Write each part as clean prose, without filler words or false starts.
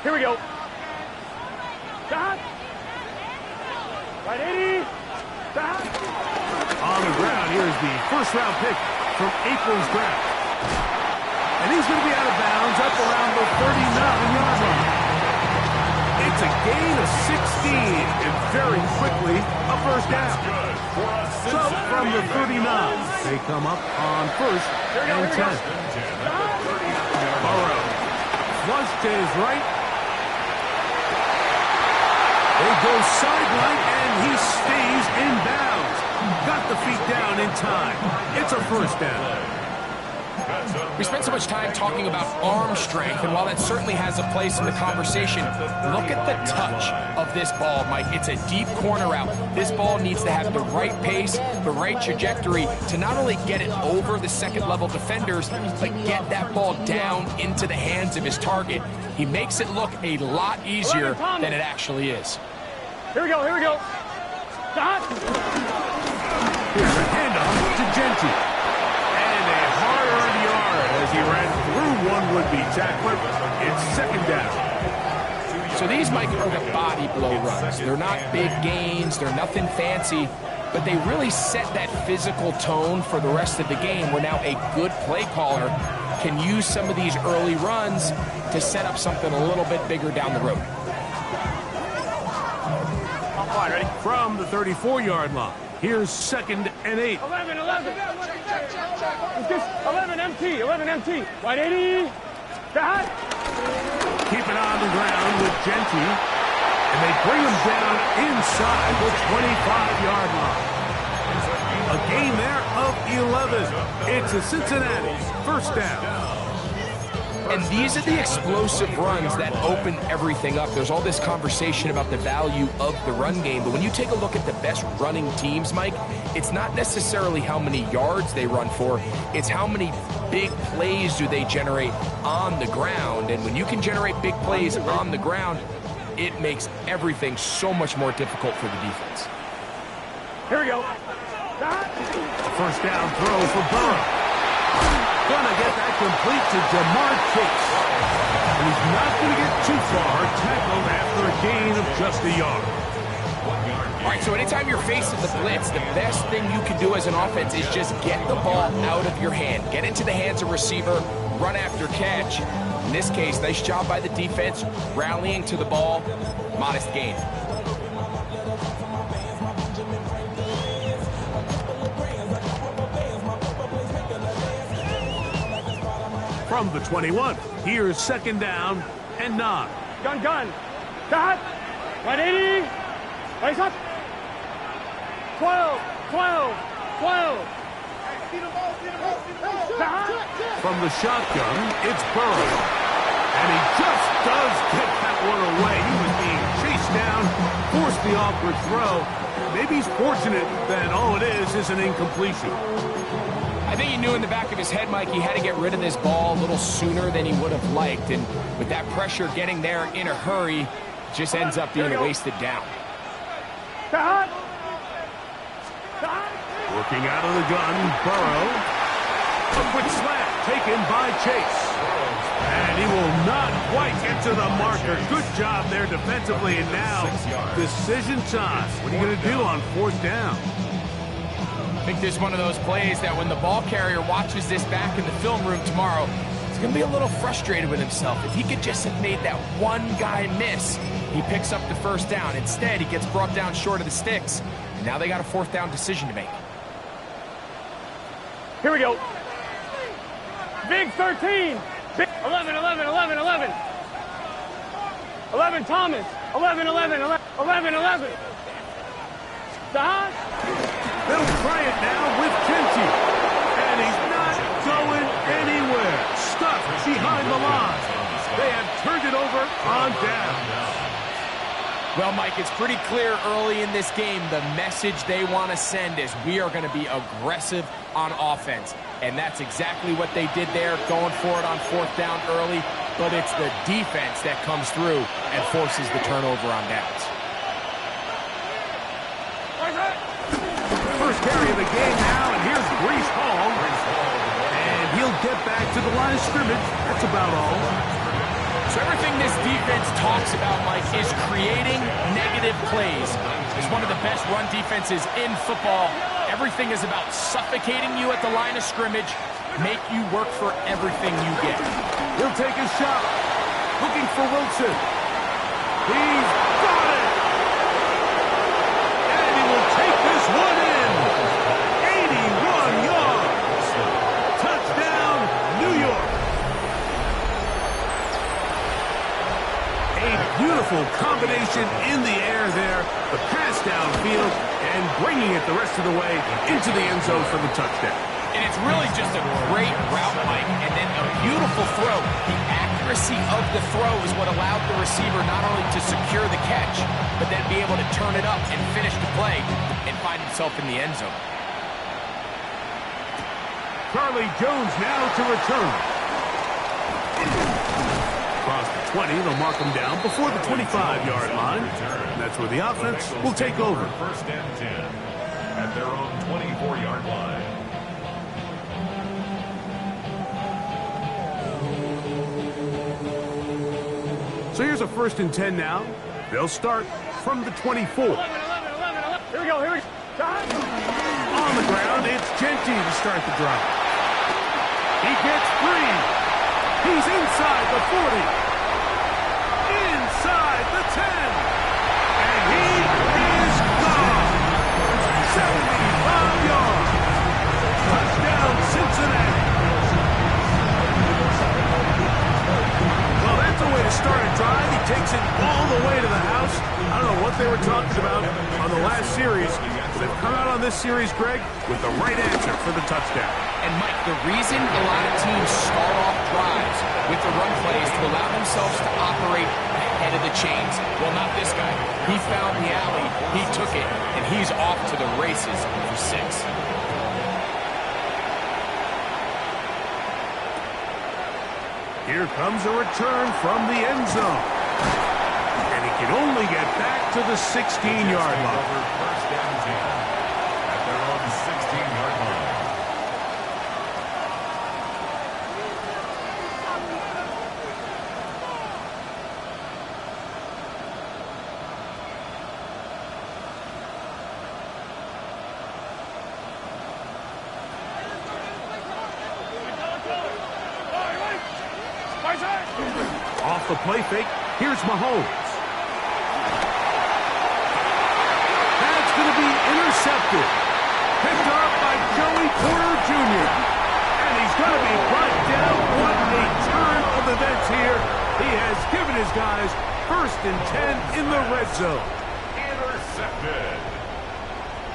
Here we go. Stop. Right 80. Stop. On the ground, here's the first-round pick from April's draft. And he's going to be out of bounds up around the 39-yard line. It's a gain of 16, and very quickly a first down. So from the 39, they come up on first and 10. Burrow flush to his right. They go sideline, and he stays in bounds. Got the feet down in time. It's a first down. We spent so much time talking about arm strength, and while that certainly has a place in the conversation, look at the touch of this ball, Mike. It's a deep corner route. This ball needs to have the right pace, the right trajectory to not only get it over the second-level defenders, but get that ball down into the hands of his target. He makes it look a lot easier than it actually is. Here we go, here we go. Stop. Here's a handoff to Genty. As he ran through one would-be tackler, it's second down. So these, Mike, are the body blow runs. They're not big gains, they're nothing fancy, but they really set that physical tone for the rest of the game where now a good play caller can use some of these early runs to set up something a little bit bigger down the road. All right, ready? From the 34-yard line, here's 2nd and 8. 11, 11. It's just 11 MT, 11 MT. Right 80. Stop. Keep it on the ground with Genty. And they bring him down inside the 25-yard line. A gain there of 11. It's a Cincinnati first down. And these are the explosive runs that open everything up. There's all this conversation about the value of the run game, but when you take a look at the best running teams, Mike, it's not necessarily how many yards they run for, it's how many big plays do they generate on the ground. And when you can generate big plays on the ground, it makes everything so much more difficult for the defense. Here we go. First down throw for Burrow. Gonna get that complete to Jamar Chase. And he's not gonna get too far, tackled after a gain of just a yard. All right, so anytime you're facing the blitz, the best thing you can do as an offense is just get the ball out of your hand. Get into the hands of receiver, run after catch. In this case, nice job by the defense, rallying to the ball, modest gain. From the 21, here's 2nd down and 9. Gun, gun. Stop. 180. Race up. 12, 12, 12. Stop. From the shotgun, it's Burrow. And he just does get that one away. He was being chased down, forced the awkward throw. Maybe he's fortunate that all it is an incompletion. I think he knew in the back of his head, Mike, he had to get rid of this ball a little sooner than he would have liked. And with that pressure getting there in a hurry, just ends up being a wasted down. Stop. Stop. Working out of the gun, Burrow. A quick slant taken by Chase. And he will not quite get to the marker. Good job there defensively. And now, decision time. What are you going to do on 4th down? I think this is one of those plays that when the ball carrier watches this back in the film room tomorrow, he's going to be a little frustrated with himself. If he could just have made that one guy miss, he picks up the first down. Instead, he gets brought down short of the sticks. And now they got a 4th down decision to make. Here we go. Big 13. Big 11, 11, 11, 11. 11 Thomas. 11, 11, 11, 11, 11. Stop. They'll try it now with Genty. And he's not going anywhere. Stuck behind the line. They have turned it over on down. Well, Mike, it's pretty clear early in this game the message they want to send is we are going to be aggressive on offense. And that's exactly what they did there, going for it on 4th down early. But it's the defense that comes through and forces the turnover on downs. First carry of the game now, and here's Breece Hall. And he'll get back to the line of scrimmage. That's about all. So everything this defense talks about, Mike, is creating negative plays. It's one of the best run defenses in football. Everything is about suffocating you at the line of scrimmage, make you work for everything you get. He'll take a shot. Looking for Wilson. He's got it! And he will take this one in. 81 yards. Touchdown, New York. A beautiful combination in the air there. The pass downfield and bringing it the rest of the way into the end zone for the touchdown. And it's really just a great route, Mike, and then a beautiful throw. The accuracy of the throw is what allowed the receiver not only to secure the catch, but then be able to turn it up and finish the play and find himself in the end zone. Charlie Jones now to return. Across the 20, they'll mark him down before the 25-yard line. And that's where the offense will take over. First and 10 at their own 24-yard line. So here's a 1st and 10 now. They'll start from the 24. 11. Here we go. On the ground, it's Genty to start the drive. He gets free. He's inside the 40. Inside the 10. And he is gone. 75 yards. Touchdown, Cincinnati. Well, that's a way to start a drive. He takes it all the way to the house. I don't know what they were talking about on the last series. They've come out on this series, Greg, with the right answer for the touchdown. And, Mike, the reason a lot of teams start off drives with the run plays to allow themselves to operate ahead of the chains. Well, not this guy. He found the alley, he took it, and he's off to the races for 6. Here comes a return from the end zone. And he can only get back to the 16-yard line. First and 10 at their own 16-yard line. Off the play fake, here's Mahomes. That's going to be intercepted. Picked up by Joey Porter Jr. And he's going to be brought down. What a turn of events here. He has given his guys 1st and 10 in the red zone. Intercepted.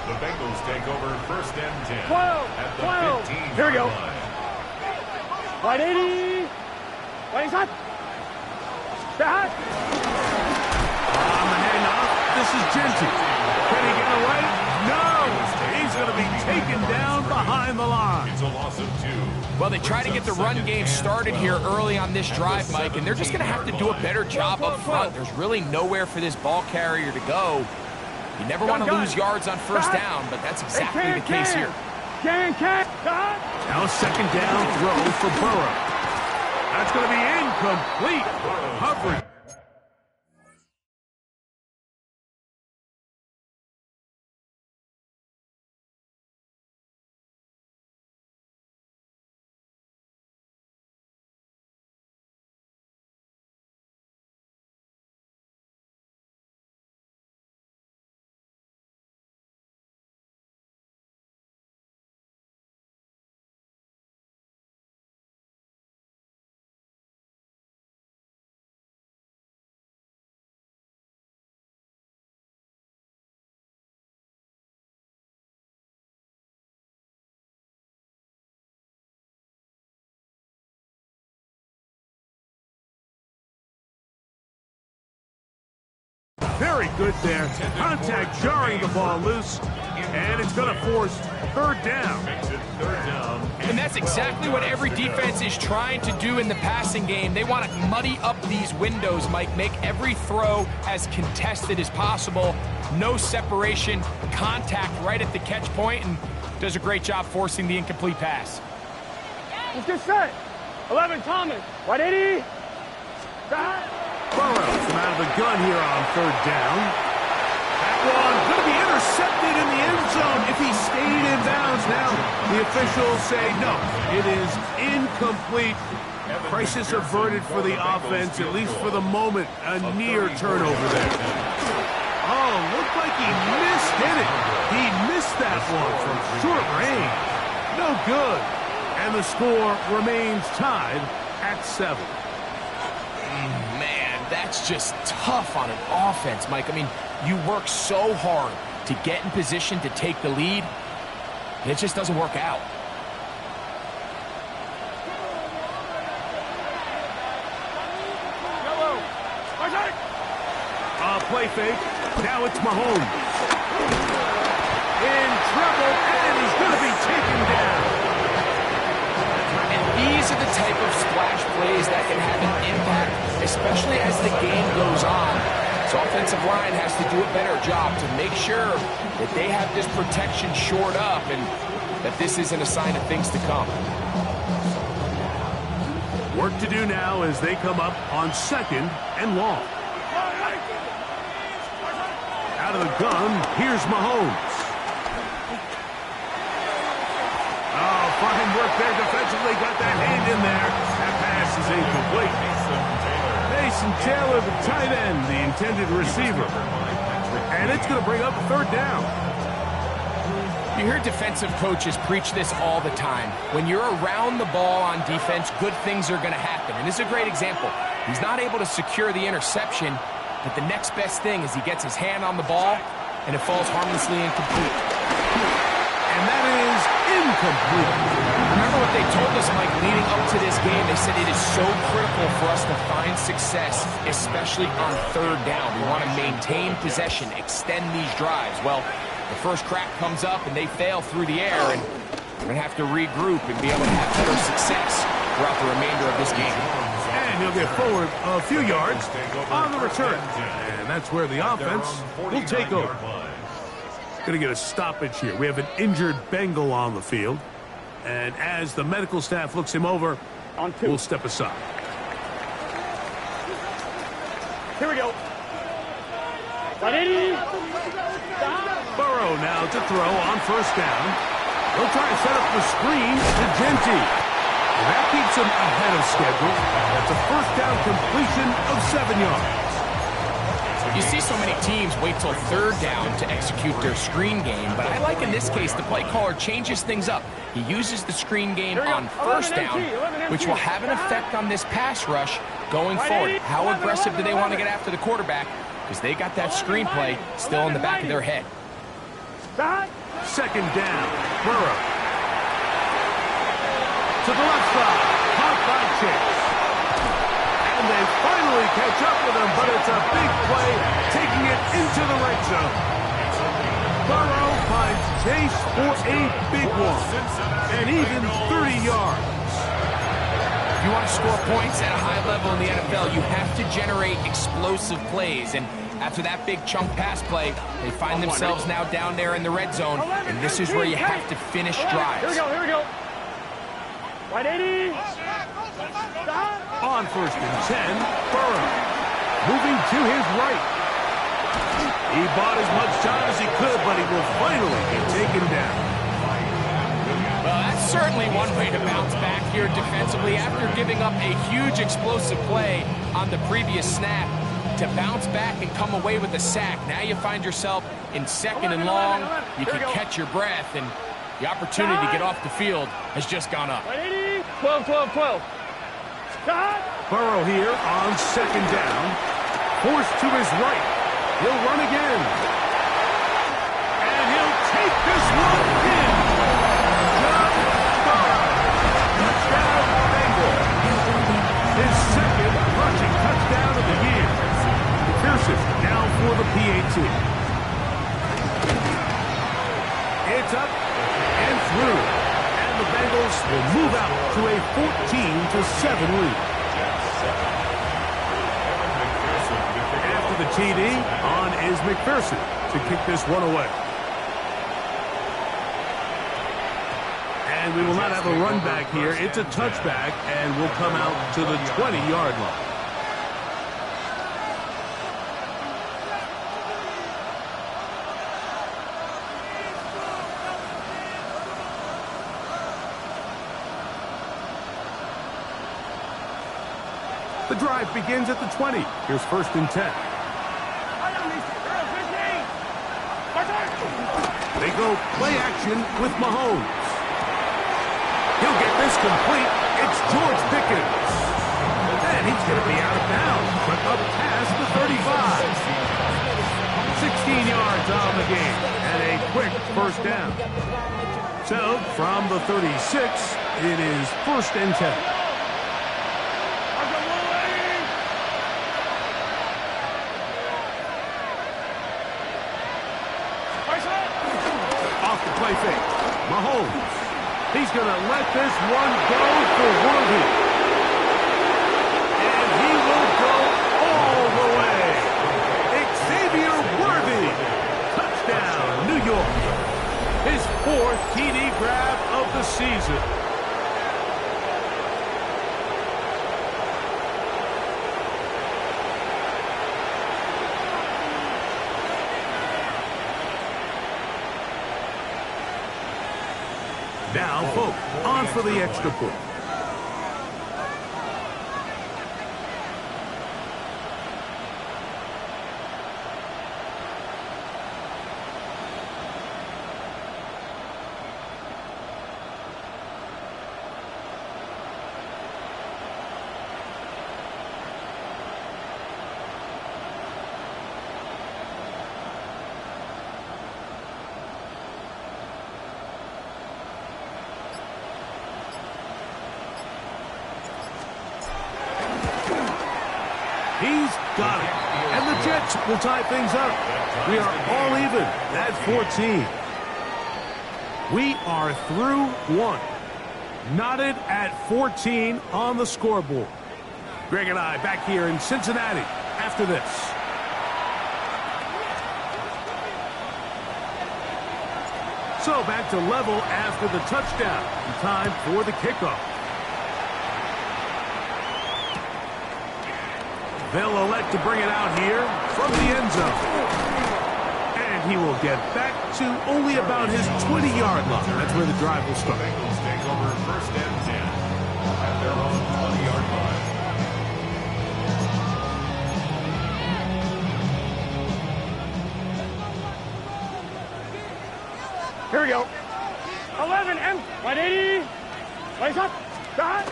The Bengals take over 1st and 10 at the 15-yard Here we go. line. Wide 80. Wide shot. Back. On the handoff, this is Genty. Can he get away? No! He's going to be taken down behind the line. It's a loss of 2. Well, they try to get the run game started here early on this drive, Mike, and they're just going to have to do a better job up front. There's really nowhere for this ball carrier to go. You never want to lose yards on 1st down, but that's exactly the case here. Now 2nd down throw for Burrow. That's going to be incomplete. Coverage. Very good there. Contact jarring the ball loose. And it's going to force 3rd down. And that's exactly what every defense is trying to do in the passing game. They want to muddy up these windows, Mike, make every throw as contested as possible. No separation, contact right at the catch point, and does a great job forcing the incomplete pass. Let's get set. 11, Thomas. Wide 80. Burrows from out of the gun here on third down. That one going to be intercepted in the end zone if he stayed in bounds. Now the officials say no, it is incomplete. Crisis averted for the offense, at least for the moment. A near turnover there. Oh, looked like he mishit it. He missed that one from short range. No good. And the score remains tied at 7. Man, that's just tough on an offense, Mike. I mean, you work so hard to get in position to take the lead, and it just doesn't work out. Play fake. Now it's Mahomes. In trouble, and he's going to be taken down. And these are the type of splash plays that can have an impact, especially as the game goes on. So offensive line has to do a better job to make sure that they have this protection shored up and that this isn't a sign of things to come. Work to do now as they come up on 2nd and long. Out of the gun, here's Mahomes. Oh, fine work there defensively. Got that hand in there. That pass is incomplete. Mason Taylor, the tight end, the intended receiver. And it's going to bring up a 3rd down. You hear defensive coaches preach this all the time. When you're around the ball on defense, good things are going to happen. And this is a great example. He's not able to secure the interception, but the next best thing is he gets his hand on the ball, and it falls harmlessly incomplete. And that is incomplete. Remember what they told us, Mike, leading up to this game? They said it is so critical for us to find success, especially on 3rd down. We want to maintain possession, extend these drives. Well, the first crack comes up, and they fail through the air, and we're going to have to regroup and be able to have better success throughout the remainder of this game. And he'll get forward a few yards on the return. And that's where the offense will take over. Going to get a stoppage here. We have an injured Bengal on the field. And as the medical staff looks him over, we'll step aside. Here we go. Burrow now to throw on 1st down. He'll try to set up the screen to Genty. That keeps him ahead of schedule. That's a 1st down completion of 7 yards. You see so many teams wait till 3rd down to execute their screen game, but I like in this case the play caller changes things up. He uses the screen game on 1st down, which will have an effect on this pass rush going forward. How aggressive do they want to get after the quarterback? Because they got that screen play still in the back of their head. 2nd down, Burrow. To the left side, caught by Chase. And they finally catch up with him, but it's a big play, taking it into the red zone. Burrow finds Chase for a big one, and even 30 yards. If you want to score points at a high level in the NFL, you have to generate explosive plays, and after that big chunk pass play, they find themselves now down there in the red zone, and this is where you have to finish drives. Here we go. Right 80. On 1st and 10, Burrow moving to his right. He bought as much time as he could, but he will finally be taken down. Well, that's certainly one way to bounce back here defensively after giving up a huge explosive play on the previous snap. To bounce back and come away with a sack. Now you find yourself in 2nd and long. You can catch your breath, and the opportunity to get off the field has just gone up. 12. Burrow here on 2nd down. Forced to his right. He'll run again. And he'll take this one in. John Burrow. Touchdown, Bengals. His 2nd rushing touchdown of the year. McPherson now for the PAT. It's up and through. And the Bengals will move out to a 14-7 lead. After the TD, on is McPherson to kick this one away. And we will not have a run back here. It's a touchback, and we'll come out to the 20-yard line. The drive begins at the 20. Here's 1st and 10. They go play action with Mahomes. He'll get this complete. It's George Pickens. And he's going to be out of bounds, but up past the 35. 16 yards on the game, and a quick 1st down. So, from the 36, it is 1st and 10. Off the play fake. Mahomes. He's going to let this one go for Worthy. And he will go all the way. Xavier Worthy. Touchdown, New York. His 4th TD grab of the season. Now, Folk, on for the extra point. He's got it. And the Jets will tie things up. We are all even at 14. We are through 1. Knotted at 14 on the scoreboard. Greg and I back here in Cincinnati after this. So back to level after the touchdown. Time for the kickoff. They'll elect to bring it out here from the end zone. And he will get back to only about his 20-yard line. That's where the drive will start. Bengals take over 1st and 10 at their own 20-yard line. Here we go. 11 and 180. Lace up. Dot.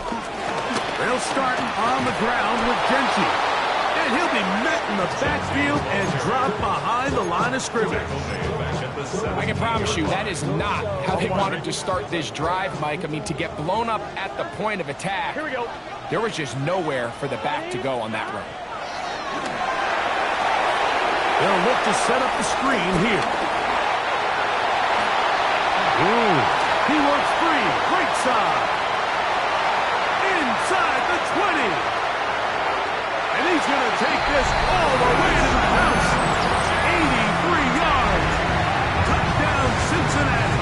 They'll start on the ground with Genty. And he'll be met in the backfield and dropped behind the line of scrimmage. I can promise you that is not how they wanted to start this drive, Mike. I mean, to get blown up at the point of attack, Here we go. there was just nowhere for the back to go on that run. They'll look to set up the screen here. Ooh, he works free, right side. Inside the 20. And he's going to take this all the way to the house. 83 yards. Touchdown, Cincinnati.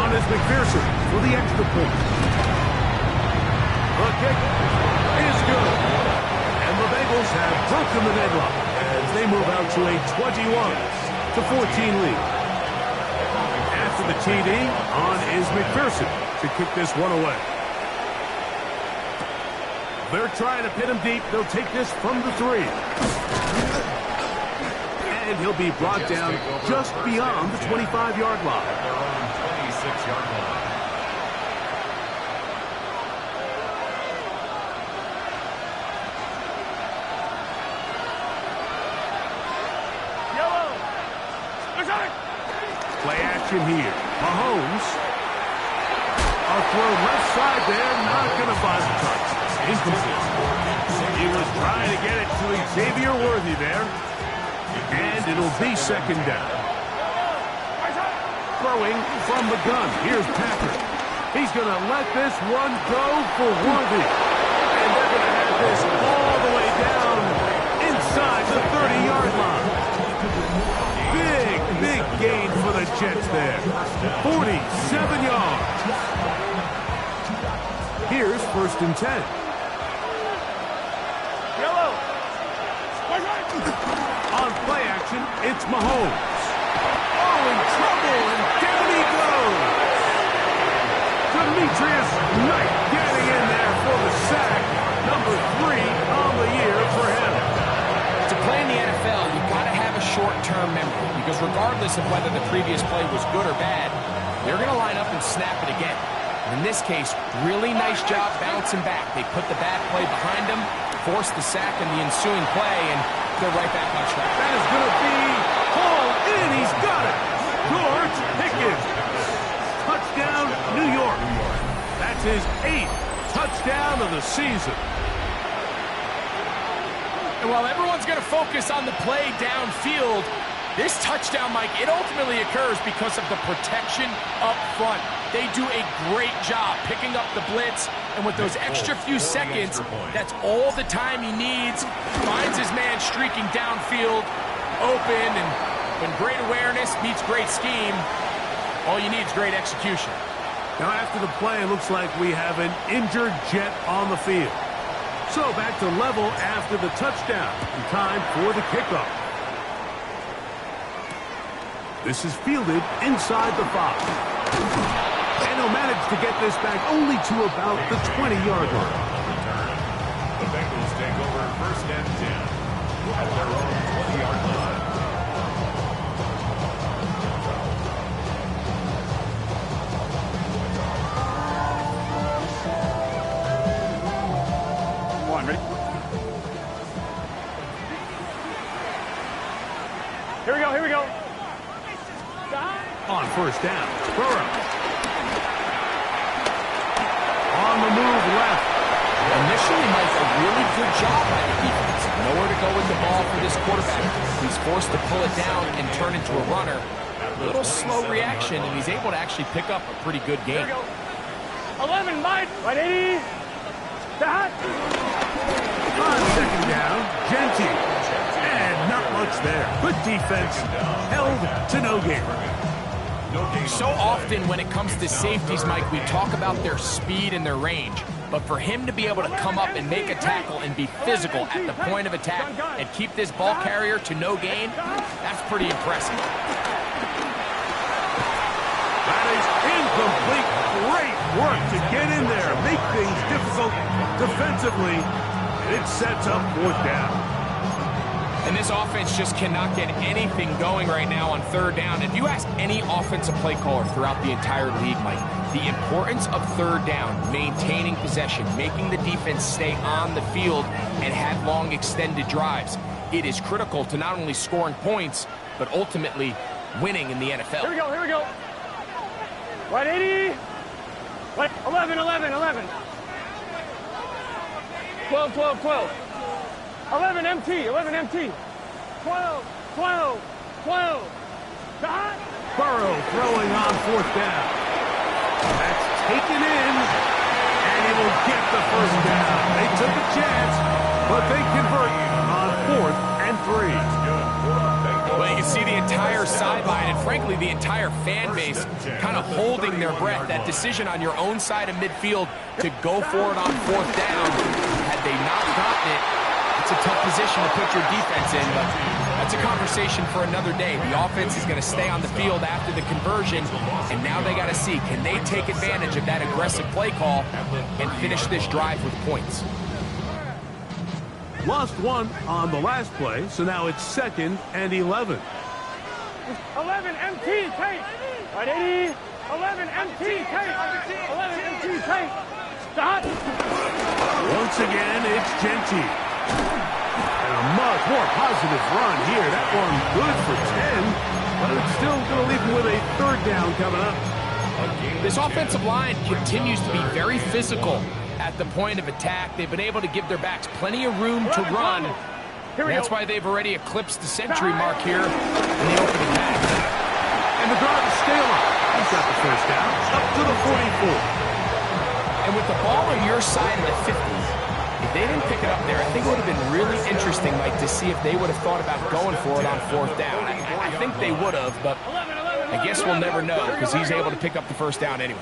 On is McPherson for the extra point. The kick is good. And the Bengals have broken the deadlock as they move out to a 21-14 lead. After the TD, on is McPherson to kick this one away. They're trying to pin him deep. They'll take this from the 3. And he'll be brought down just beyond the 25-yard line. At their own 26-yard line. Yellow. Play action here. Mahomes. A throw left side there. Not going to find the touch. Incomplete. He was trying to get it to Xavier Worthy there. And it'll be 2nd down. Throwing from the gun. Here's Patrick. He's going to let this one go for Worthy. And they're going to have this all the way down inside the 30-yard line. Big gain for the Jets there. 47 yards. Here's 1st and 10. Yellow. On play action, it's Mahomes. Oh, in trouble, and down he goes. Demetrius Knight getting in there for the sack. Number because regardless of whether the previous play was good or bad, they're going to line up and snap it again. In this case, really nice job bouncing back. They put the bad play behind them, forced the sack in the ensuing play, and they're right back on track. That is going to be hauled in. He's got it. George Pickens. Touchdown, New York. That's his 8th touchdown of the season. And while everyone's going to focus on the play downfield, this touchdown, Mike, it ultimately occurs because of the protection up front. They do a great job picking up the blitz, and with those extra few seconds, that's all the time he needs. Finds his man streaking downfield, open, and when great awareness meets great scheme, all you need is great execution. Now after the play, it looks like we have an injured Jet on the field. So back to level after the touchdown, and time for the kickoff. This is fielded inside the 5. And he'll manage to get this back only to about the 20-yard line. The Bengals take over 1st and 10 at their own 20-yard line. Come on, ready? Here we go, here we go. On 1st down, Burrow. On the move left. Initially, Mike, a really good job by the defense. Nowhere to go with the ball for this quarterback. He's forced to pull it down and turn into a runner. A little slow reaction, and he's able to actually pick up a pretty good game. Here we go. 11, Mike. Right, 80. That. On 2nd down, Genty. And not much there. Good defense. Held to no gain. So often when it comes to safeties, Mike, we talk about their speed and their range. But for him to be able to come up and make a tackle and be physical at the point of attack and keep this ball carrier to no gain, that's pretty impressive. That is incomplete. Great work to get in there, make things difficult defensively. It sets up 4th down. And this offense just cannot get anything going right now on 3rd down. If you ask any offensive play caller throughout the entire league, Mike, the importance of 3rd down, maintaining possession, making the defense stay on the field and have long extended drives, it is critical to not only scoring points, but ultimately winning in the NFL. Here we go, here we go. Right, 80. Right, 11, 11, 11. 12, 12, 12. 11 MT, 11 MT. 12, 12, 12. Dot. Burrow throwing on 4th down. That's taken in, and he will get the 1st down. They took a chance, but they convert on 4th and 3. Well, you can see the entire sideline and, frankly, the entire fan base kind of holding their breath. That decision on your own side of midfield to go for it on 4th down, had they not gotten it, it's a tough position to put your defense in, but that's a conversation for another day. The offense is going to stay on the field after the conversion, and now they got to see, can they take advantage of that aggressive play call and finish this drive with points? Lost 1 on the last play, so now it's 2nd and 11. 11 MT, take. Right, 80. 11 MT, take. 11 MT, take. Stop. Once again, it's Genty. And a much more positive run here. That one good for 10, but it's still going to leave him with a 3rd down coming up. This offensive line continues to be very physical at the point of attack. They've been able to give their backs plenty of room to run. That's why they've already eclipsed the century mark here in the opening half. And the drive is still on. He's got the 1st down up to the 44. And with the ball on your side of the 50s, if they didn't pick it up there, I think it would have been really interesting, Mike, to see if they would have thought about going for it on 4th down. I think they would have, but I guess we'll never know because he's able to pick up the 1st down anyway.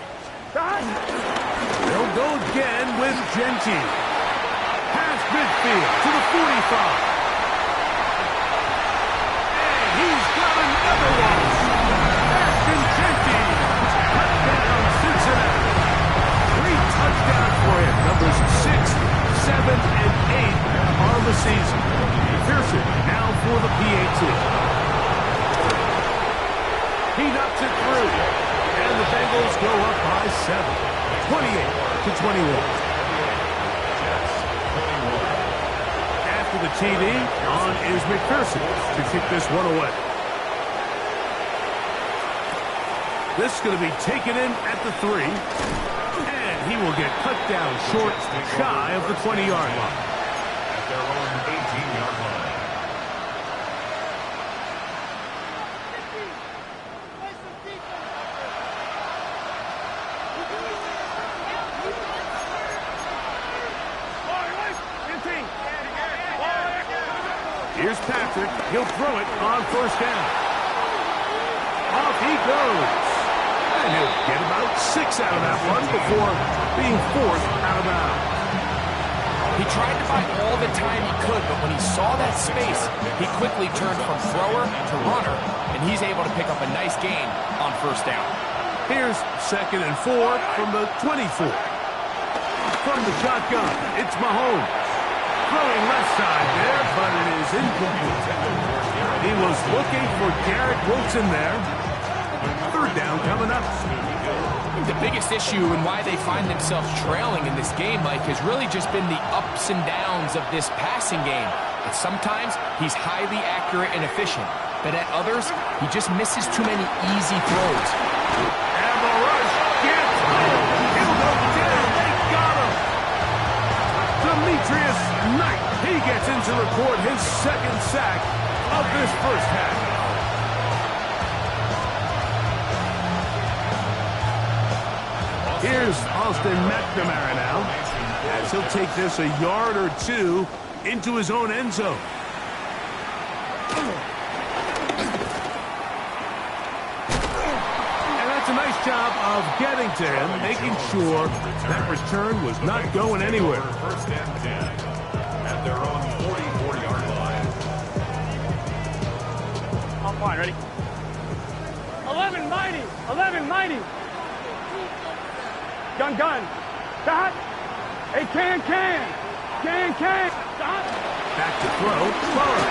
They'll go again with Genty. Past midfield to the 45. And he's got another one. Ashton Genty. Touchdown, Cincinnati. 3 touchdowns for him. Numbers 6, 7, and 8 on the season. Pearson now for the PAT. gets it through. And the Bengals go up by 7, 28-21. After the TD, on is McPherson to kick this one away. This is going to be taken in at the 3. And he will get cut down short, shy of the 20-yard line. At their own 18-yard line. Here's Patrick. He'll throw it on first down. Off he goes. And he'll get about 6 out of that one before being forced out of bounds. He tried to buy all the time he could, but when he saw that space, he quickly turned from thrower to runner, and he's able to pick up a nice gain on first down. Here's 2nd and 4 from the 24. From the shotgun, it's Mahomes. Throwing left side there, but it is incomplete. He was looking for Garrett Wilson there. 3rd down coming up. The biggest issue and why they find themselves trailing in this game, Mike, has really just been the ups and downs of this passing game. And sometimes he's highly accurate and efficient, but at others, he just misses too many easy throws. And the rush gets home. He'll go down. They got him. Demetrius Knight. He gets in to record his 2nd sack of this first half. Here's Austin McNamara now, as he'll take this a yard or 2 into his own end zone. And that's a nice job of getting to him, making sure that return was not going anywhere. First and 10 at their own 44-yard line. On fine, ready? 11 mighty, 11 mighty. Gun. Dot. A can. Dot. Back to throw. Burrow.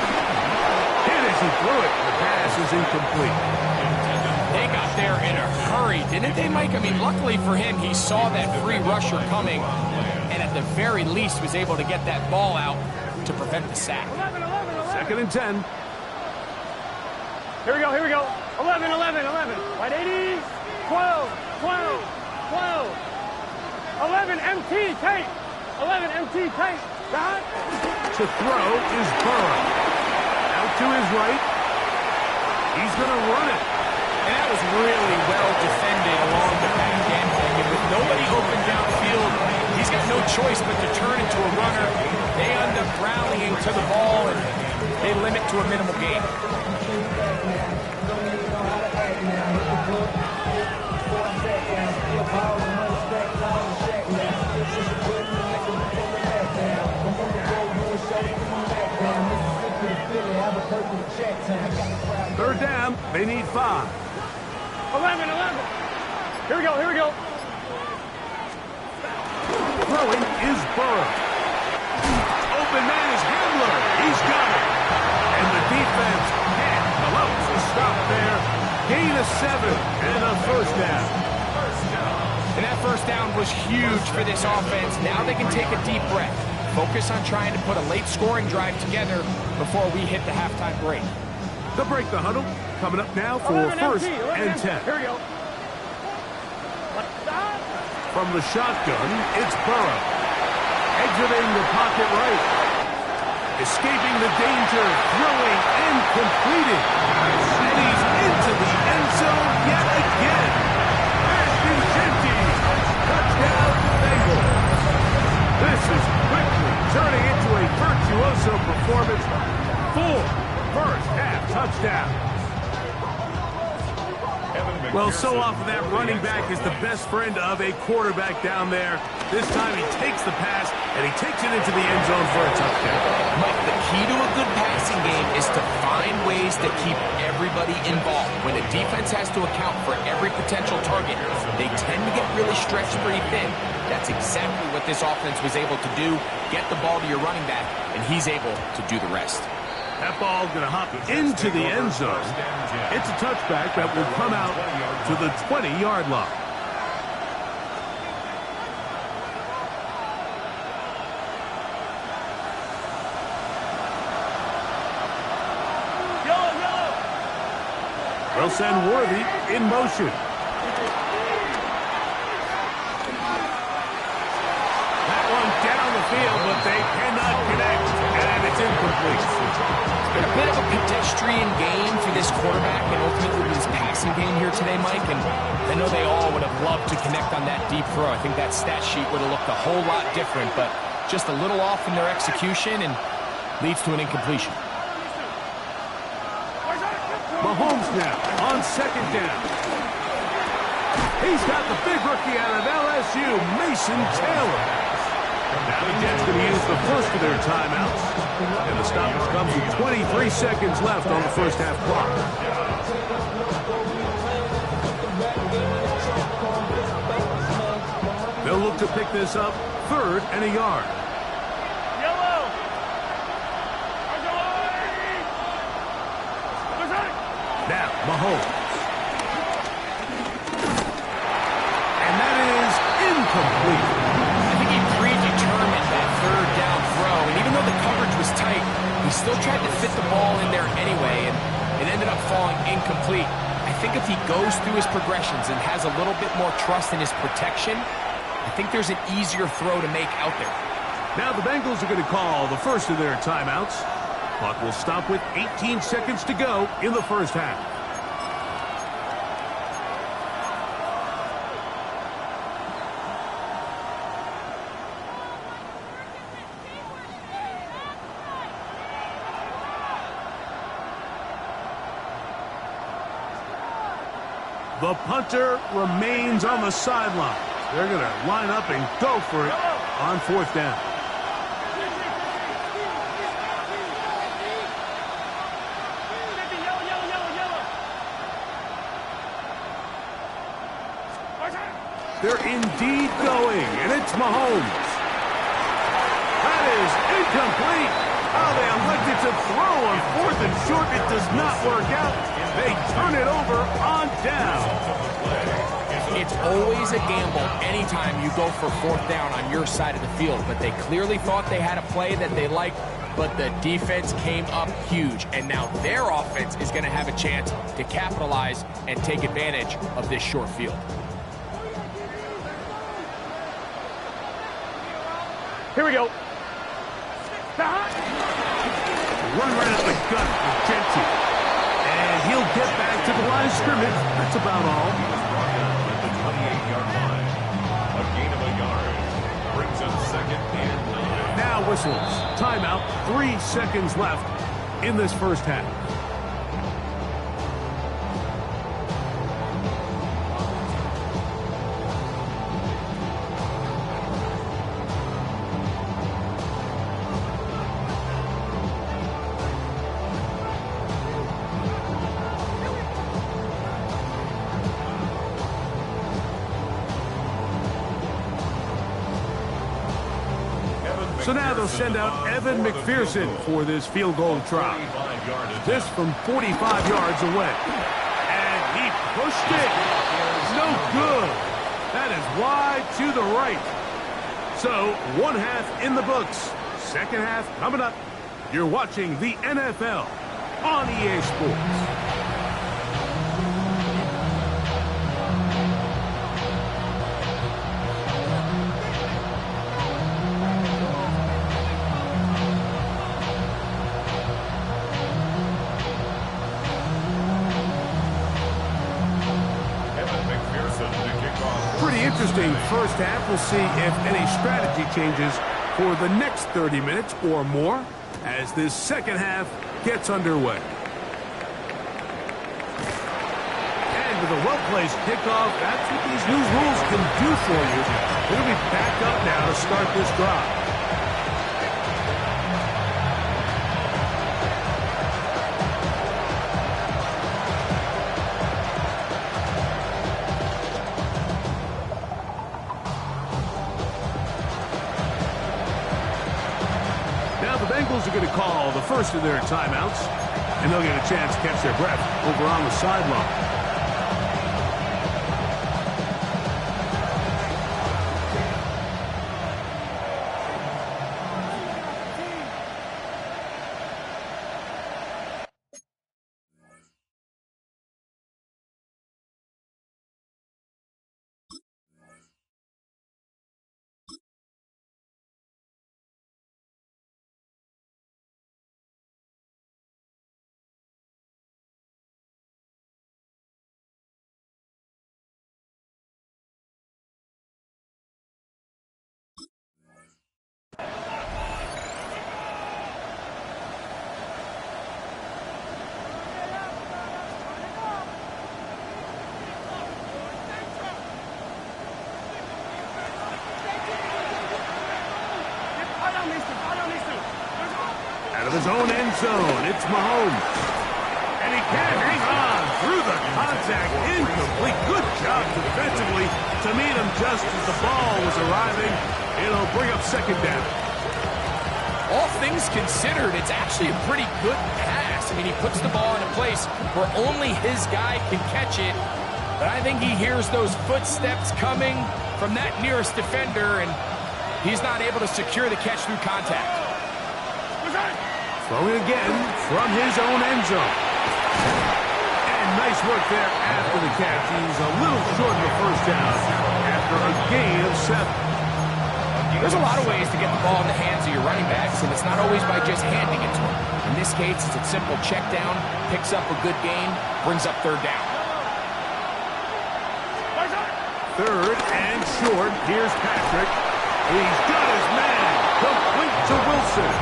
Hit as he threw it. The pass is incomplete. They got there in a hurry, didn't they, Mike? I mean, luckily for him, he saw that free rusher coming, and at the very least was able to get that ball out to prevent the sack. 2nd and 10. Here we go. 11. Right, 80. 12. 11 MT, take. 11 MT, take. Dot. To throw is Burrow. Out to his right. He's going to run it. And that was really well defended along the back end. And with nobody open downfield, he's got no choice but to turn into a runner. They end up rallying to the ball, and they limit to a minimal gain. Third down. They need 5. 11. Here we go. Throwing is Burrow. Open man is Handler. He's got it. And the defense can't allow to stop there. Gain of 7 and a first down. And that first down was huge for this offense. Now they can take a deep breath. Focus on trying to put a late scoring drive together before we hit the halftime break. They'll break the huddle. Coming up now for 1st and 10. Here we go. From the shotgun, it's Burrow. Exiting the pocket right. Escaping the danger, throwing and completing. And he's into the end zone yet again. Ashton-Shinty. Touchdown, Bengals. This is quickly turning into a virtuoso performance. 4 first half touchdowns. Well, so often that running back is the best friend of a quarterback down there. This time he takes the pass, and he takes it into the end zone for a touchdown. Mike, the key to a good passing game is to find ways to keep everybody involved. When a defense has to account for every potential target, they tend to get really stretched pretty thin. That's exactly what this offense was able to do. Get the ball to your running back, and he's able to do the rest. That ball going to hop into the end zone. It's a touchback that will come out to the 20-yard line. They'll send Worthy in motion. That one down the field, but they cannot connect, and it's incomplete. It's been a bit of a pedestrian game for this quarterback and ultimately this passing game here today, Mike, and I know they all would have loved to connect on that deep throw. I think that stat sheet would have looked a whole lot different, but just a little off in their execution and leads to an incompletion. Mahomes now on second down. He's got the big rookie out of LSU, Mason Taylor. Now the Jets going to use the first of their timeouts. And the stoppage comes with 23 seconds left on the first half clock. They'll look to pick this up 3rd and a yard. Now, Mahomes. And that is incomplete. I think he predetermined that 3rd down throw, and even though the coverage was tight, he still tried to fit the ball in there anyway, and it ended up falling incomplete. I think if he goes through his progressions and has a little bit more trust in his protection, I think there's an easier throw to make out there. Now the Bengals are going to call the first of their timeouts. Clock will stop with 18 seconds to go in the first half. The punter remains on the sideline. They're going to line up and go for it on 4th down. They're indeed going, and it's Mahomes. That is incomplete. Oh, they elected to throw on 4th and short. It does not work out. They turn it over on down. It's always a gamble anytime you go for 4th down on your side of the field, but they clearly thought they had a play that they liked, but the defense came up huge, and now their offense is going to have a chance to capitalize and take advantage of this short field. Here we go. Run right at the gut for Genty. And he'll get back to the line of scrimmage. That's about all. At the 28-yard line. A gain of a yard. Brings up 2nd and 9. Now whistles. Timeout. 3 seconds left in this first half. So now they'll send out Evan McPherson for this field goal try. This from 45 yards away. And he pushed it. No good. That is wide to the right. So 1 half in the books. 2nd half coming up. You're watching the NFL on EA Sports. Pretty interesting first half. We'll see if any strategy changes for the next 30 minutes or more as this second half gets underway. And with a well-placed kickoff, that's what these new rules can do for you. It'll be back up now to start this drive. the Bengals are going to call the first of their timeouts, and they'll get a chance to catch their breath over on the sideline. Out of his own end zone, it's Mahomes. And he can't hang on through the contact. Incomplete. Good job defensively to meet him just as the ball was arriving. It'll bring up second down. All things considered, it's actually a pretty good pass. I mean, he puts the ball in a place where only his guy can catch it. But I think he hears those footsteps coming from that nearest defender, and he's not able to secure the catch through contact. Throwing again from his own end zone. And nice work there after the catch. He's a little short of the first down after a gain of 7. There's a lot of ways to get the ball in the hands of your running backs, and it's not always by just handing it to them. In this case, it's a simple check down, picks up a good gain, brings up third down. Third and short. Here's Patrick. He's got his man. Complete to Wilson.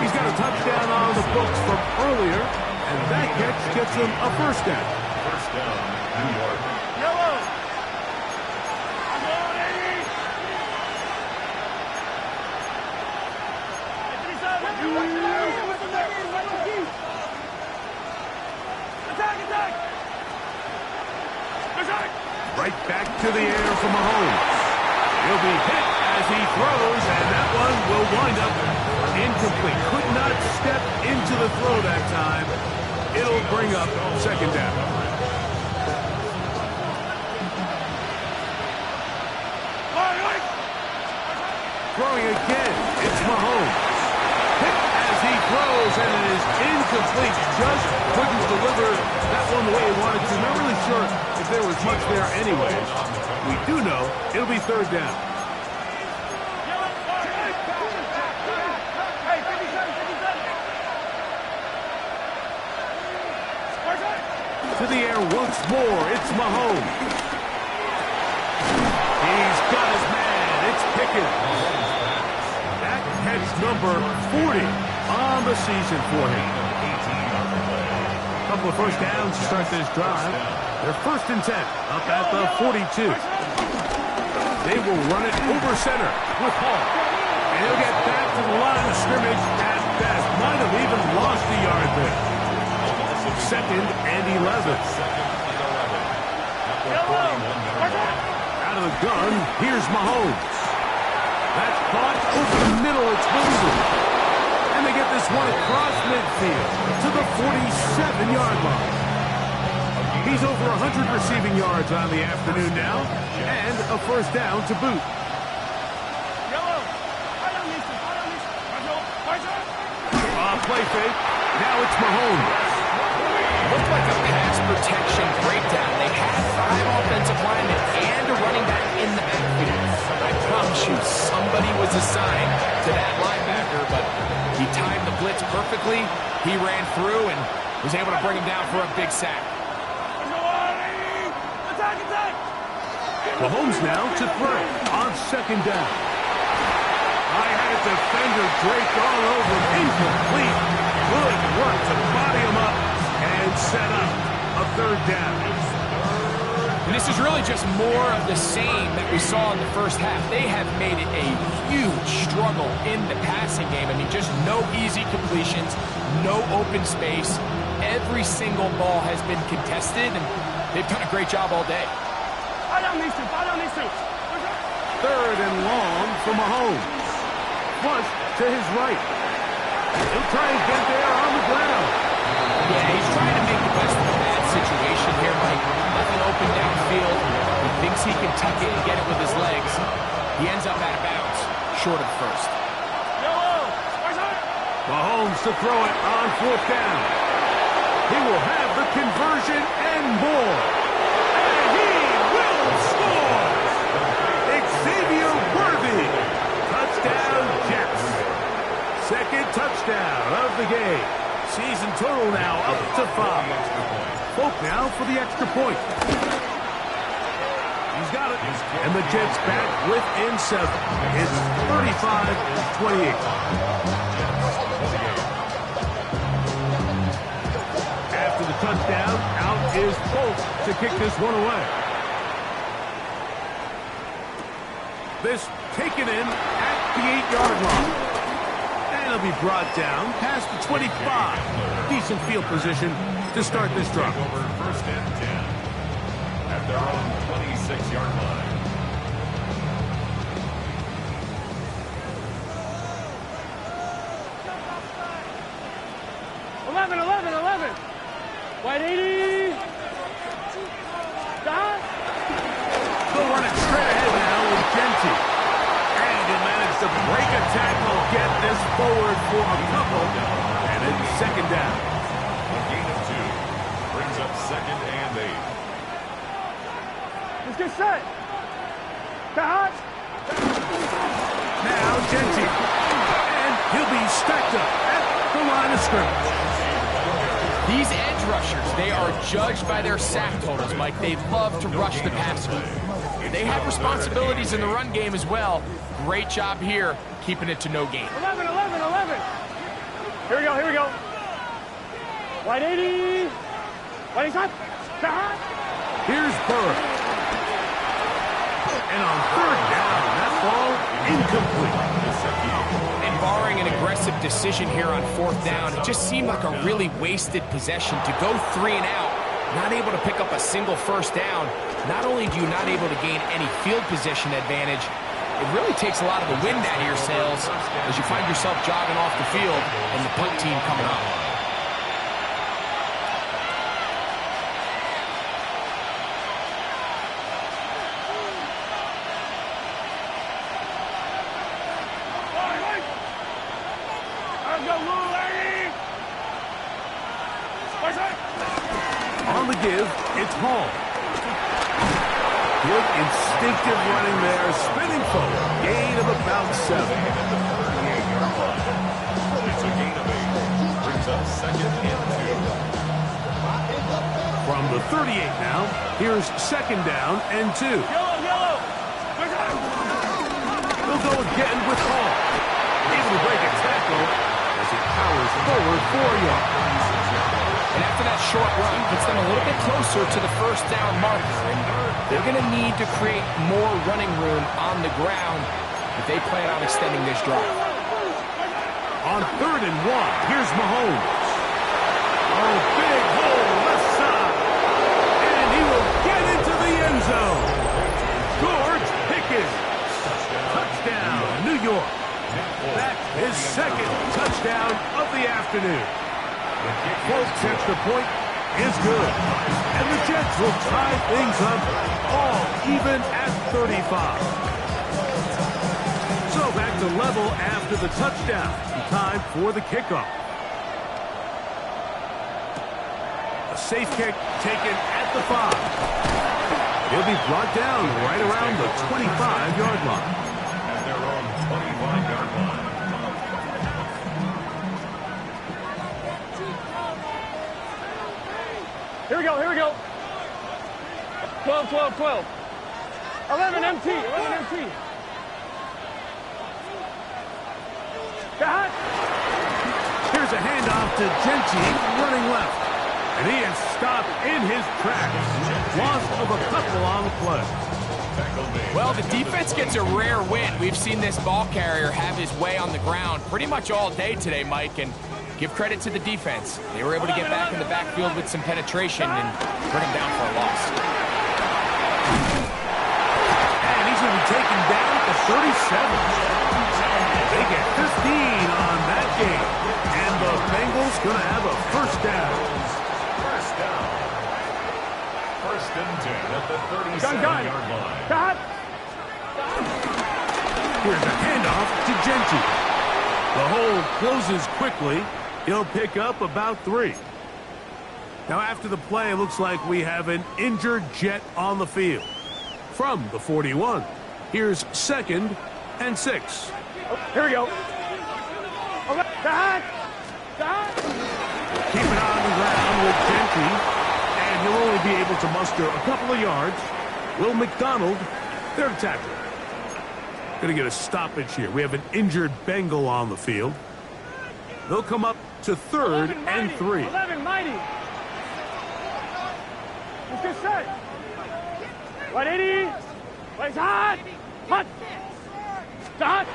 He's got a touchdown on the books from earlier, and that catch gets him a first down. First down, New York. Yellow. I'm on, 80. Attack. Right back to the air for Mahomes. He'll be hit as he throws, and that one will wind up incomplete. Could not step into the throw that time. It'll bring up second down. Throwing again, it's Mahomes. Hit as he throws, and it is incomplete. Just couldn't deliver that one the way he wanted to. Not really sure if there was much there anyway. We do know it'll be third down. To the air once more, it's Mahomes. He's got his man, it's Pickens. That catch number 40 on the season for him. A couple of first downs to start this drive. They're first and 10, up at the 42. They will run it over center with Hall. And he'll get back to the line of scrimmage at best. Might have even lost a yard there. Second and 11. Out of the gun, here's Mahomes. That's caught over the middle, it's Wilson. And they get this one across midfield to the 47-yard line. He's over 100 receiving yards on the afternoon now, and a first down to boot. Play fake. Now it's Mahomes. Looked like a pass protection breakdown. They had 5 offensive linemen and a running back in the backfield. I promise you, somebody was assigned to that linebacker, but he timed the blitz perfectly. He ran through and was able to bring him down for a big sack. Mahomes now to throw on second down. I had a defender draped all over him. Incomplete. Good work to body him up and set up a third down. And this is really just more of the same that we saw in the first half. They have made it a huge struggle in the passing game. I mean, just no easy completions, no open space. Every single ball has been contested, and they've done a great job all day. Third and long for Mahomes. flush to his right. He'll try and get there on the ground. Yeah, he's trying to make the best of a bad situation here, Mike. Nothing open downfield. He thinks he can tuck it and get it with his legs. He ends up out of bounds, short of first. Mahomes to throw it on 4th down. He will have the conversion and more. And he will score! Xavier Worthy. Touchdown, Jets. Second touchdown of the game. Season total now up to 5. Folk now for the extra point. He's got it. And the Jets back within 7. It's 35-28. After the touchdown, out is Folk to kick this one away. This taken in at the 8-yard line. And it'll be brought down past the 25. Decent field position to start this drive. Over 1st and 10 at their own 26-yard line. Wide 80. Dot. They'll run it straight ahead now with Genty. And he managed to break a tackle, get this forward for a couple. And it's 2nd down. A gain of 2 brings up 2nd and 8. Let's get set. Dot. Now Genty. And he'll be stacked up at the line of scrimmage. These edge rushers, they are judged by their sack totals, Mike. They love to rush the passer. They have responsibilities in the run game as well. Great job here, keeping it to no gain. 11. Here we go. Wide 80. Wide 80. Dot. Here's Burr. And on 3rd down, that ball incomplete. And barring an aggressive decision here on 4th down, it just seemed like a really wasted possession to go 3 and out, not able to pick up a single 1st down. Not only do you not able to gain any field position advantage, it really takes a lot of the wind out of your sails as you find yourself jogging off the field and the punt team coming up. On the give, it's Hall. Good instinctive running there, spinning forward. Gain of about 7. It's a gain of 8. Brings up 2nd and 2. From the 38 now, here's 2nd down and 2. Yellow. They'll go again with Hall. Able to break a tackle as he powers forward 4 yards. And after that short run, puts them a little bit closer to the 1st down marker. And they're going to need to create more running room on the ground if they plan on extending this drive. On 3rd and 1, here's Mahomes. Oh, big hole left side. And he will get into the end zone. George Pickens. Touchdown, New York. That's his 2nd touchdown of the afternoon. Folks, extra point is good. And the Jets will tie things up all even at 35. So back to level after the touchdown. Time for the kickoff. A safe kick taken at the 5. He'll be brought down right around the 25-yard line. At their own 25-yard line. Here we go. 12. 11 MT. Dot. Here's a handoff to Genty, running left. And he is stopped in his tracks. Loss of a couple on the play. Well, the defense gets a rare win. We've seen this ball carrier have his way on the ground pretty much all day today, Mike, and give credit to the defense. They were able to get back in the backfield with some penetration and bring him down for a loss. And he's going to be taken down at the 37. They get going to have a first down. First down. First and 10 at the 37-yard line. Got. Here's a handoff to Genti. The hole closes quickly. He'll pick up about 3. Now after the play, it looks like we have an injured Jet on the field. From the 41, here's 2nd and 6. Here we go. Got. Keep it on the ground with Genti, and he'll only be able to muster a couple of yards. Will McDonald, their tackle. Going to get a stoppage here. We have an injured Bengal on the field. They'll come up to 3rd and 3. 11 mighty. Let's get set. 180. Place hot. Hot. Stop.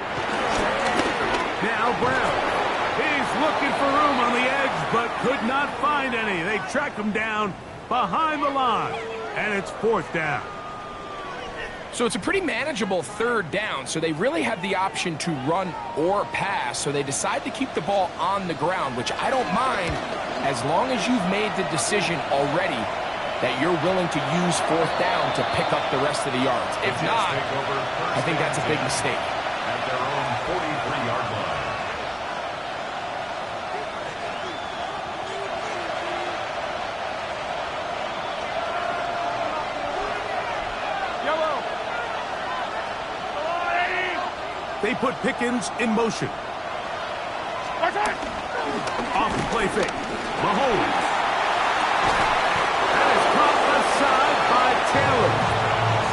Now Brown. He's looking for room on the edge, but could not find any. They track him down behind the line, and it's 4th down. So it's a pretty manageable 3rd down, so they really have the option to run or pass, so they decide to keep the ball on the ground, which I don't mind as long as you've made the decision already that you're willing to use 4th down to pick up the rest of the yards. If not, I think that's a big mistake. At their own 43-yard line. They put Pickens in motion. Off the play fake. Mahomes. That is caught aside by Taylor.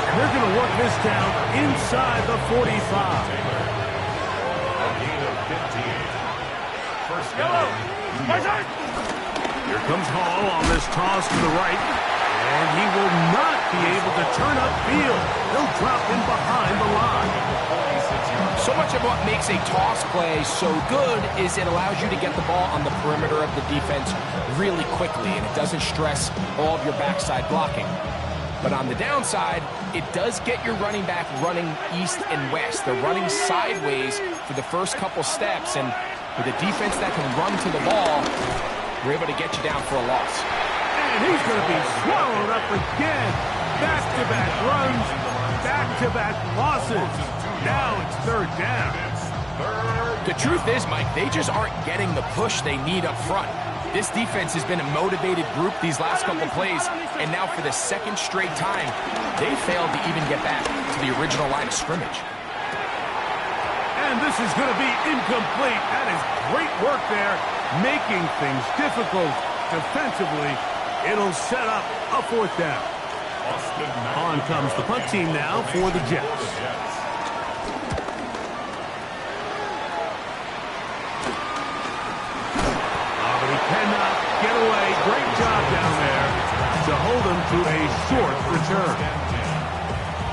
And they're going to work this down inside the 45. A gain of 15. First down. Here comes Hall on this toss to the right. And he will not be able to turn upfield. He'll drop in behind the line. So much of what makes a toss play so good is it allows you to get the ball on the perimeter of the defense really quickly, and it doesn't stress all of your backside blocking. But on the downside, it does get your running back running east and west. They're running sideways for the first couple steps, and with a defense that can run to the ball, we're able to get you down for a loss. And he's going to be swallowed up again. Back-to-back runs, back-to-back losses. Now it's 3rd down. The truth is, Mike, they just aren't getting the push they need up front. This defense has been a motivated group these last couple plays, and now for the 2nd straight time, they failed to even get back to the original line of scrimmage. And this is going to be incomplete. That is great work there, making things difficult defensively. It'll set up a 4th down. On comes the punt team now for the Jets. Cannot get away. Great job down there to hold him to a short return.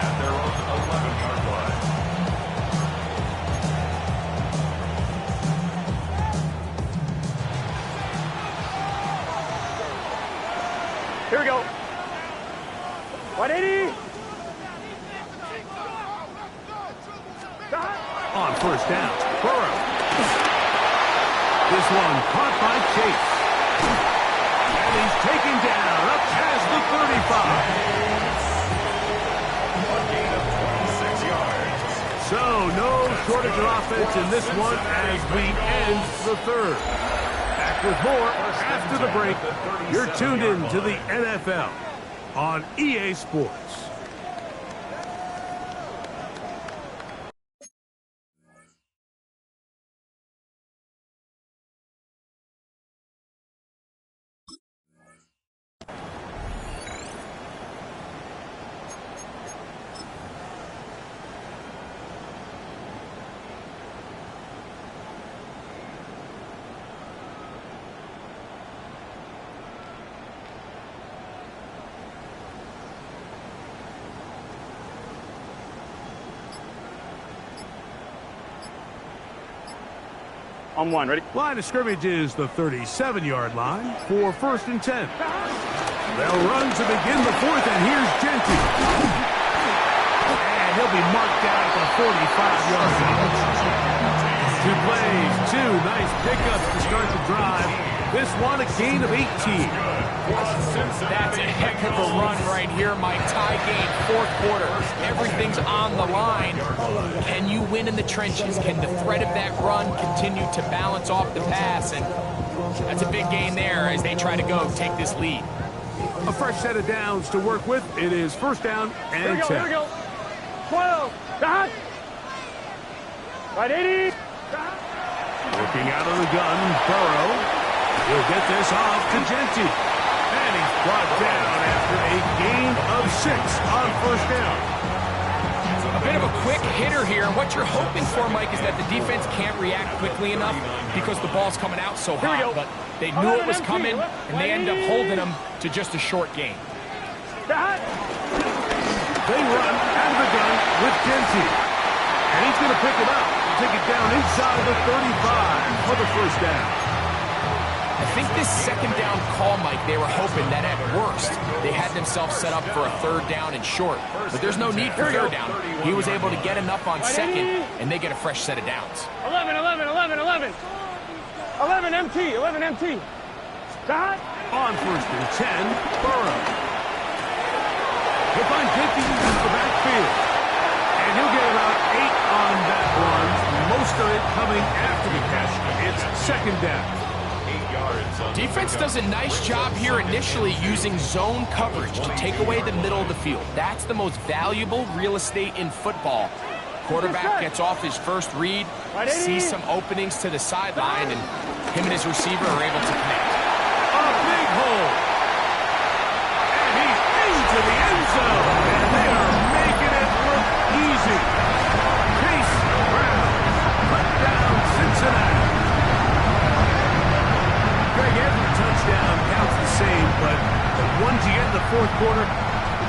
At their own 11-yard line. Here we go. 180. On 1st down, Burrow. This one caught by Chase. And he's taken down up past the 35. A gain of 26 yards. So no shortage of offense in this one as we end the 3rd. Back with more after the break. You're tuned in to the NFL on EA Sports. On 1, ready? Line of scrimmage is the 37-yard line for 1st and 10. They'll run to begin the 4th, and here's Genti. And he'll be marked down at the 45-yard line. 2 plays, 2 nice pickups to start the drive. This one a gain of 18. That's a heck of a run right here, Mike. Tie game, fourth quarter. Everything's on the line. Can you win in the trenches? Can the threat of that run continue to balance off the pass? And that's a big gain there as they try to take this lead. A fresh set of downs to work with. It is first down and 10. Here we go. 12. Dot. Right, 80. Looking out of the gun, Burrow. He'll get this off to Genty. And he's brought down after a gain of 6 on first down. A bit of a quick hitter here. And what you're hoping for, Mike, is that the defense can't react quickly enough because the ball's coming out so hot. But they knew it was coming, and they end up holding them to just a short gain. They run out of the gun with Genty. And he's going to pick it up. Take it down inside the 35 for the first down. I think this second down call, Mike, they were hoping that at worst they had themselves set up for a third down and short. But there's no need for third down. He was able to get enough on second, and they get a fresh set of downs. 11 MT. Dot. On first and 10, Burrow. He'll find Genty in the backfield. And he'll get about 8 on that one. Most of it coming after the catch. It's second down. Defense does a nice job here initially using zone coverage to take away the middle of the field. That's the most valuable real estate in football. Quarterback gets off his first read, sees some openings to the sideline, and him and his receiver are able to connect. A big hole. And he's into the end zone. And they are making it look easy. Chase Brown put down Cincinnati. Greg, every touchdown counts the same, but the ones you get in the fourth quarter,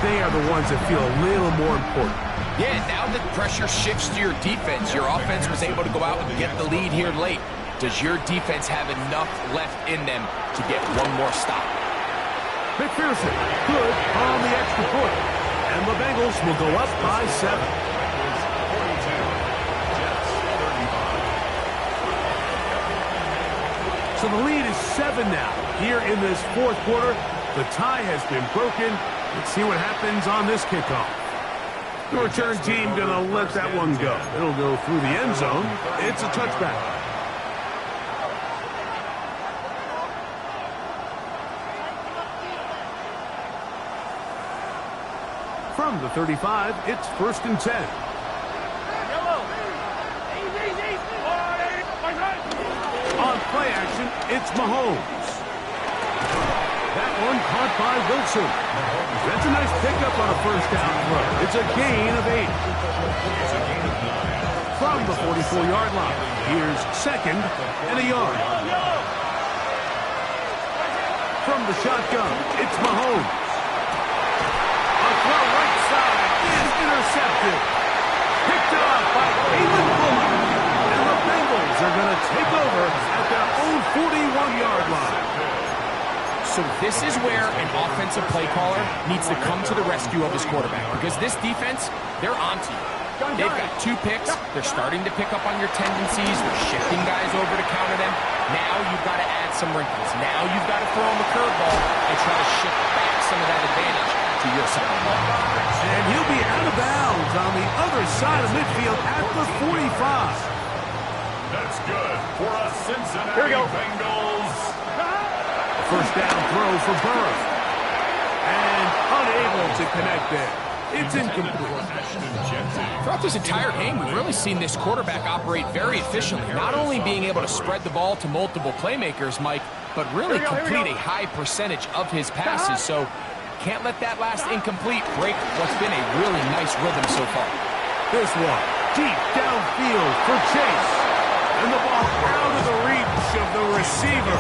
they are the ones that feel a little more important. Yeah, now that pressure shifts to your defense, your offense was able to go out and get the lead here late. Does your defense have enough left in them to get one more stop? McPherson, good on the extra point. And the Bengals will go up by 7. So the lead is 7 now. Here in this fourth quarter, the tie has been broken. Let's see what happens on this kickoff. The return team going to let that one go. It'll go through the end zone. It's a touchback. From the 35, it's first and 10. On play action, it's Mahomes. That one caught by Wilson. That's a nice pickup on a first down throw. It's a gain of 8. From the 44-yard line, here's second and a yard. From the shotgun, it's Mahomes. A throw right side is intercepted. Picked up by Caleb Bullock. And the Bengals are going to take over at their own 41-yard line. So this is where an offensive play caller needs to come to the rescue of his quarterback, because this defense, they're onto you. They've got 2 picks. They're starting to pick up on your tendencies. They're shifting guys over to counter them. Now you've got to add some wrinkles. Now you've got to throw them a curveball and try to shift back some of that advantage to your side. And he'll be out of bounds on the other side of midfield at the 45. That's good for a Cincinnati Bengals. First down throw for Burrow. And unable to connect there. It's incomplete. Throughout this entire game, we've really seen this quarterback operate very efficiently. Not only being able to spread the ball to multiple playmakers, Mike, but really complete a high percentage of his passes. So can't let that last incomplete break what's been a really nice rhythm so far. This one, deep downfield for Chase. And the ball out of the reach of the receiver.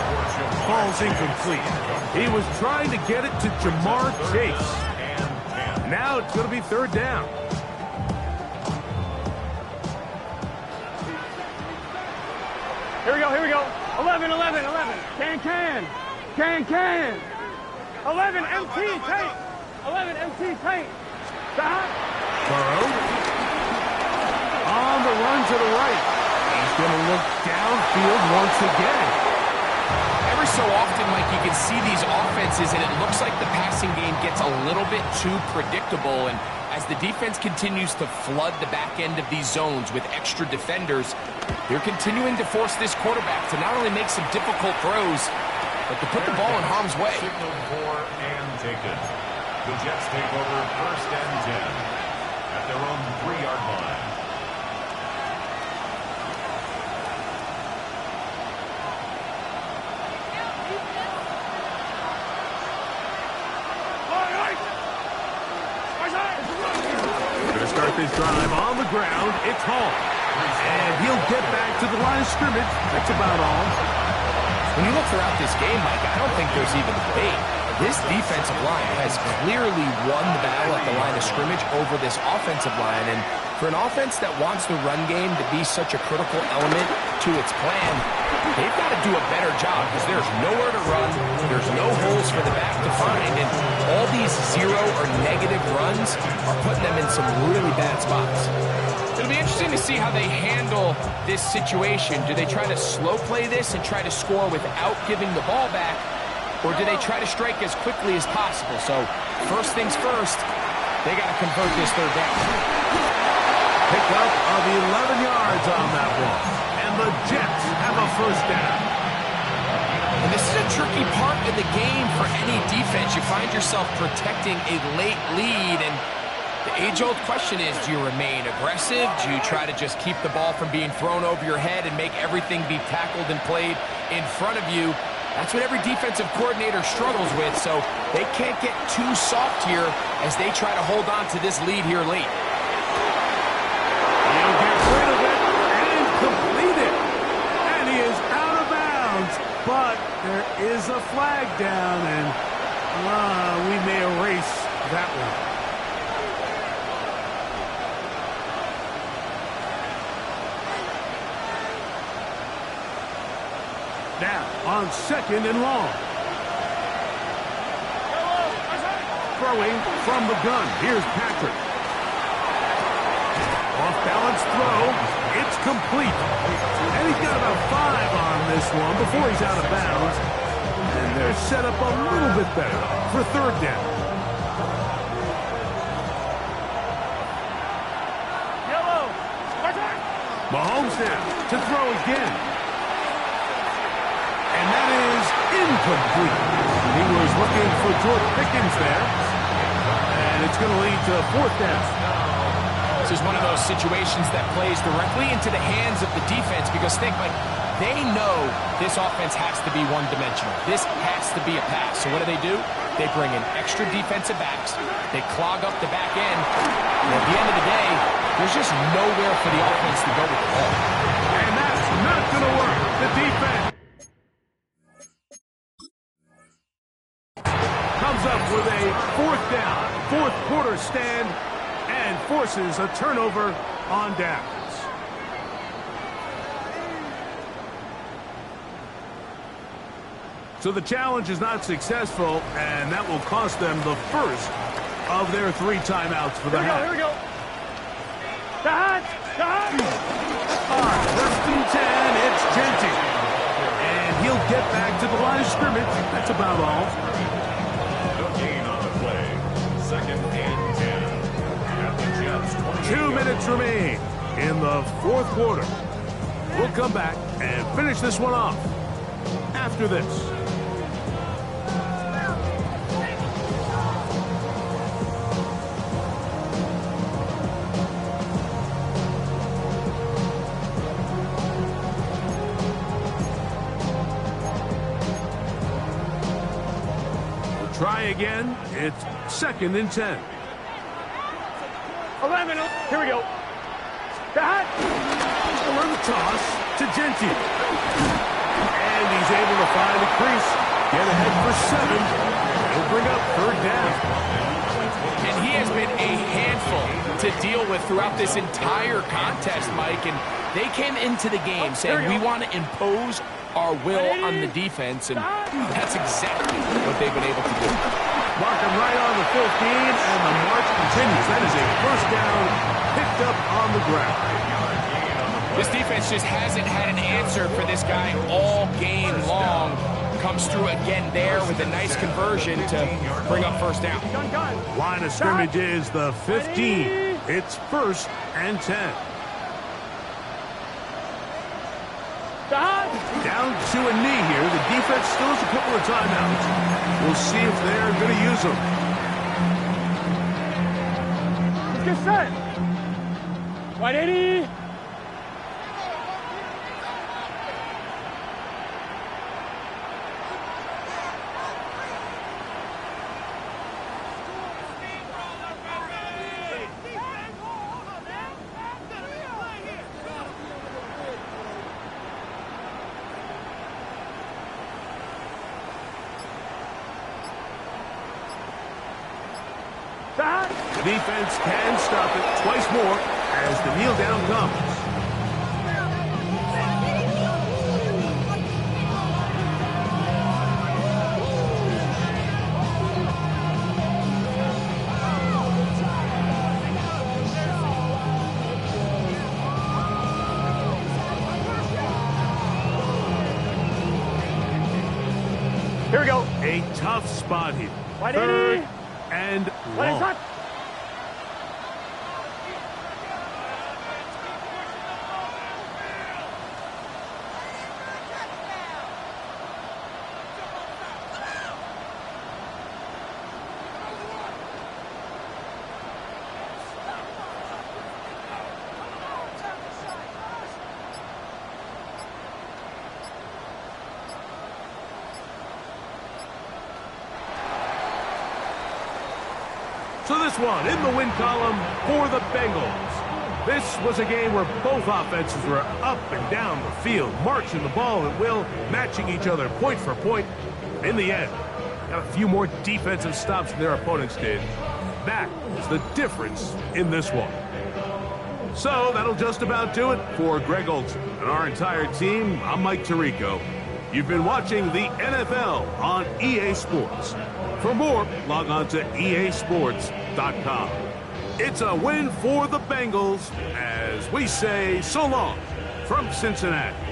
Falls incomplete. He was trying to get it to Jamar Chase. Now it's going to be third down. Here we go. 11. Can. 11 MT tank. 11 MT tank. Stop. Burrow. On the run to the right. He's going to look downfield once again. every so often, Mike, you can see these offenses, and it looks like the passing game gets a little bit too predictable. And as the defense continues to flood the back end of these zones with extra defenders, they're continuing to force this quarterback to not only make some difficult throws, but to put the ball in harm's way. Signal for and taken. The Jets take over first and 10 at their own 3-yard line. We're going to start this drive on the ground. It's Hall. And he'll get back to the line of scrimmage. That's about all. When you look throughout this game, Mike, I don't think there's even debate. This defensive line has clearly won the battle at the line of scrimmage over this offensive line. And for an offense that wants the run game to be such a critical element to its plan, they've got to do a better job because there's nowhere to run, there's no holes for the back to find, and all these zero or negative runs are putting them in some really bad spots. It'll be interesting to see how they handle this situation. Do they try to slow play this and try to score without giving the ball back, or do they try to strike as quickly as possible? So first things first, they got to convert this third down. Pick up of 11 yards on that one. And the Jets have a first down. And this is a tricky part of the game for any defense. You find yourself protecting a late lead, and the age-old question is, do you remain aggressive? Do you try to just keep the ball from being thrown over your head and make everything be tackled and played in front of you? That's what every defensive coordinator struggles with, so they can't get too soft here as they try to hold on to this lead here late. He'll get rid of it and complete it. And he is out of bounds, but there is a flag down, and we may erase that one. Now, on second and long. Throwing from the gun. Here's Patrick. Off-balance throw. It's complete. And he's got about 5 on this one before he's out of bounds. And they're set up a little bit better for third down. Mahomes now to throw again. And that is incomplete. He was looking for George Pickens there. And it's going to lead to fourth down. This is one of those situations that plays directly into the hands of the defense because think, like, they know this offense has to be one-dimensional. This has to be a pass. So what do? They bring in extra defensive backs. They clog up the back end. And at the end of the day, there's just nowhere for the offense to go with the ball. And that's not going to work. The defense comes up with a fourth down, fourth quarter stand, and forces a turnover on downs. So the challenge is not successful, and that will cost them the first of their 3 timeouts for the half. Here we go. The hot. First and 10, it's Genty. And he'll get back to the line of scrimmage. That's about all. No gain on the play. Second and 10. At the Jets, 2 minutes remain in the fourth quarter. We'll come back and finish this one off after this. Try again. It's second and 10. 11. Here we go. The hot. Over the toss to Genty. And he's able to find the crease. Get ahead for 7. He'll bring up third down. And he has been a handful to deal with throughout this entire contest, Mike. And they came into the game saying, we want to impose our will on the defense, and that's exactly what they've been able to do. Mark him right on the 15, and the march continues. That is a first down picked up on the ground. This defense just hasn't had an answer for this guy all game long. comes through again there with a nice conversion to bring up first down. Line of scrimmage is the 15. It's 1st and 10. Down to a knee here. The defense still has a couple of timeouts. We'll see if they're going to use them. Let's get set. 180. The defense can stop it twice more as the kneel down comes. Here we go. A tough spot here. 180. 3rd and long. So this one in the win column for the Bengals. This was a game where both offenses were up and down the field, marching the ball at will, matching each other point for point. In the end, got a few more defensive stops than their opponents did. That is the difference in this one. So that'll just about do it for Greg Olson and our entire team. I'm Mike Tirico. You've been watching the NFL on EA Sports. For more, log on to easports.com. It's a win for the Bengals as we say so long from Cincinnati.